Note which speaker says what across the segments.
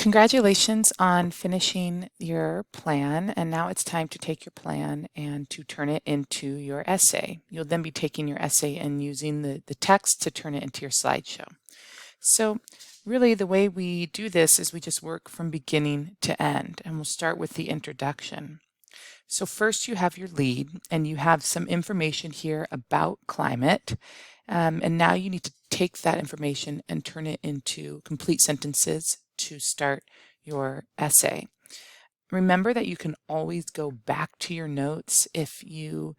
Speaker 1: Congratulations on finishing your plan, and now it's time to take your plan and to turn it into your essay. You'll then be taking your essay and using the text to turn it into your slideshow. So really the way we do this is we just work from beginning to end, and we'll start with the introduction. So first you have your lead, and you have some information here about climate. And now you need to take that information and turn it into complete sentences to start your essay. Remember that you can always go back to your notes if you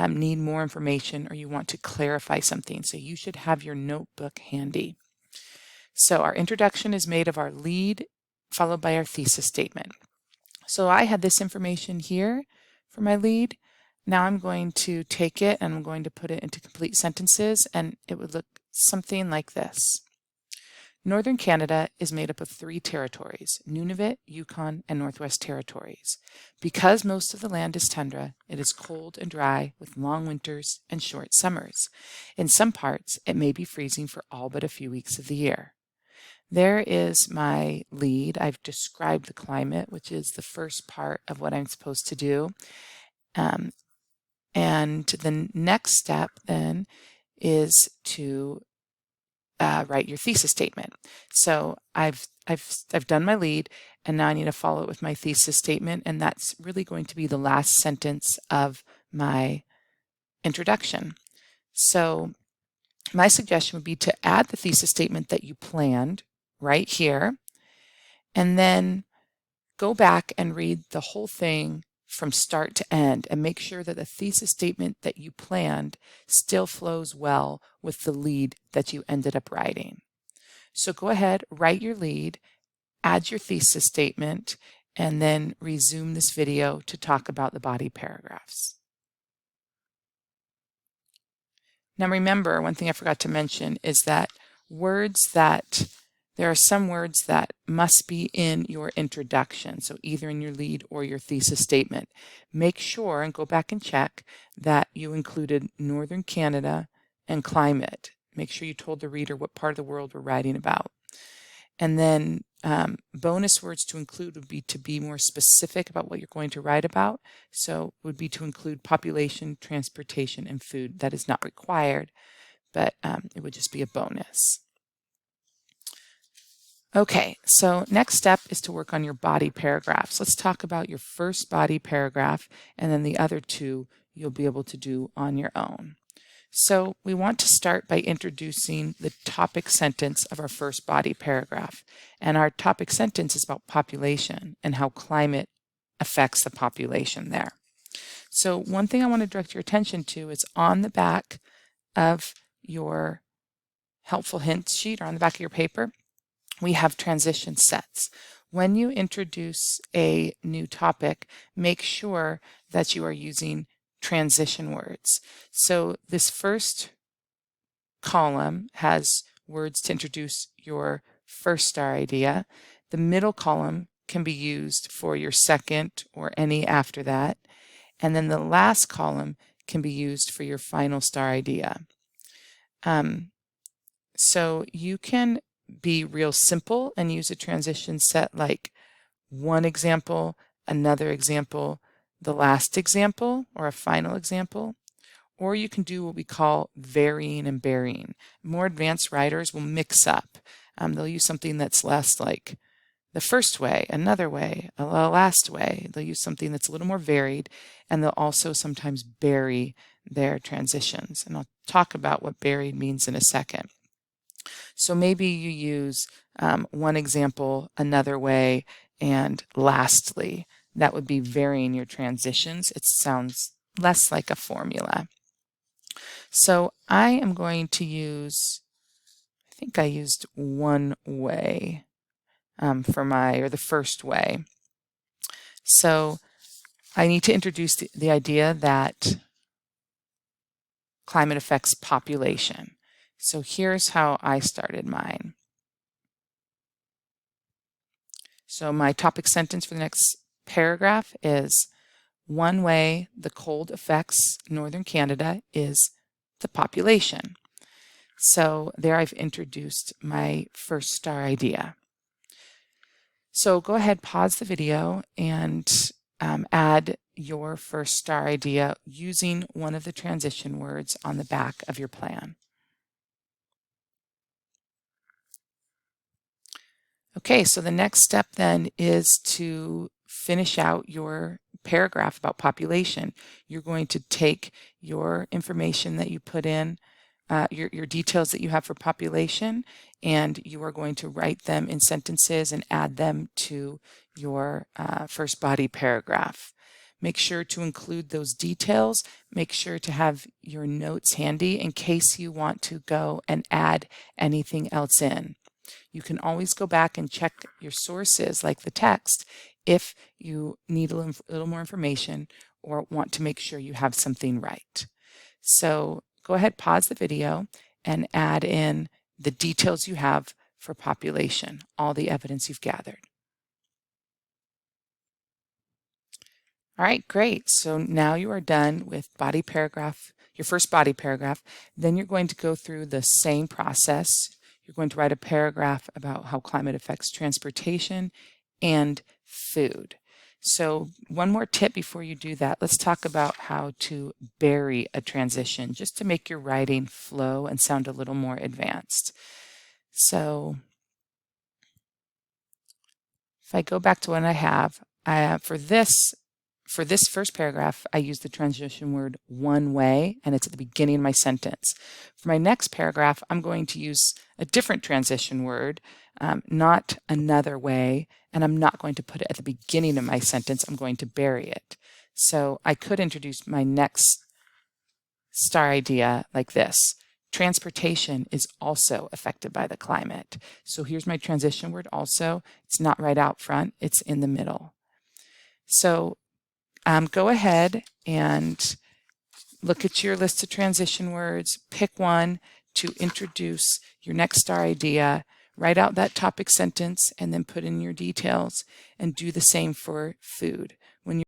Speaker 1: need more information or you want to clarify something. So you should have your notebook handy. So our introduction is made of our lead followed by our thesis statement. So I had this information here for my lead. Now I'm going to take it and I'm going to put it into complete sentences, and it would look something like this. Northern Canada is made up of 3 territories: Nunavut, Yukon, and Northwest Territories. Because most of the land is tundra, it is cold and dry with long winters and short summers. In some parts, it may be freezing for all but a few weeks of the year. There is my lead. I've described the climate, which is the first part of what I'm supposed to do. And the next step then is to write your thesis statement. So I've done my lead, and now I need to follow it with my thesis statement, and that's really going to be the last sentence of my introduction. So my suggestion would be to add the thesis statement that you planned right here, and then go back and read the whole thing from start to end and make sure that the thesis statement that you planned still flows well with the lead that you ended up writing. So go ahead, write your lead, add your thesis statement, and then resume this video to talk about the body paragraphs. Now remember, one thing I forgot to mention is that there are some words that must be in your introduction, so either in your lead or your thesis statement. Make sure and go back and check that you included Northern Canada and climate. Make sure you told the reader what part of the world we're writing about. And then bonus words to include would be to be more specific about what you're going to write about. So would be to include population, transportation, and food. That is not required, but it would just be a bonus. Okay, so next step is to work on your body paragraphs. Let's talk about your first body paragraph, and then the other 2 you'll be able to do on your own. So we want to start by introducing the topic sentence of our first body paragraph. And our topic sentence is about population and how climate affects the population there. So one thing I want to direct your attention to is on the back of your helpful hints sheet or on the back of your paper, we have transition sets. When you introduce a new topic, make sure that you are using transition words. So this first column has words to introduce your first star idea. The middle column can be used for your second or any after that. And then the last column can be used for your final star idea. So you can be real simple and use a transition set like one example, another example, the last example, or a final example. Or you can do what we call varying and burying. More advanced writers will mix up. They'll use something that's less like the first way, another way, a last way. They'll use something that's a little more varied, and they'll also sometimes bury their transitions. And I'll talk about what buried means in a second. So maybe you use one example another way, and lastly. That would be varying your transitions. It sounds less like a formula. So I am going to use, I think I used one way for the first way. So I need to introduce the idea that climate affects population. So here's how I started mine. So my topic sentence for the next paragraph is, one way the cold affects Northern Canada is the population. So there I've introduced my first star idea. So go ahead, pause the video, and add your first star idea using one of the transition words on the back of your plan. Okay, so the next step then is to finish out your paragraph about population. You're going to take your information that you put in, your details that you have for population, and you are going to write them in sentences and add them to your first body paragraph. Make sure to include those details. Make sure to have your notes handy in case you want to go and add anything else in. You can always go back and check your sources like the text if you need a little more information or want to make sure you have something right. So go ahead, pause the video, and add in the details you have for population, all the evidence you've gathered. All right, great. So now you are done with body paragraph, your first body paragraph. Then you're going to go through the same process. You're going to write a paragraph about how climate affects transportation and food. So one more tip before you do that, let's talk about how to bury a transition just to make your writing flow and sound a little more advanced. So if I go back to what I have, for this first paragraph, I use the transition word one way, and it's at the beginning of my sentence. For my next paragraph, I'm going to use a different transition word, not another way, and I'm not going to put it at the beginning of my sentence. I'm going to bury it. So I could introduce my next star idea like this. Transportation is also affected by the climate. So here's my transition word also. It's not right out front, it's in the middle. So go ahead and look at your list of transition words, pick one to introduce your next star idea, write out that topic sentence, and then put in your details, and do the same for food. When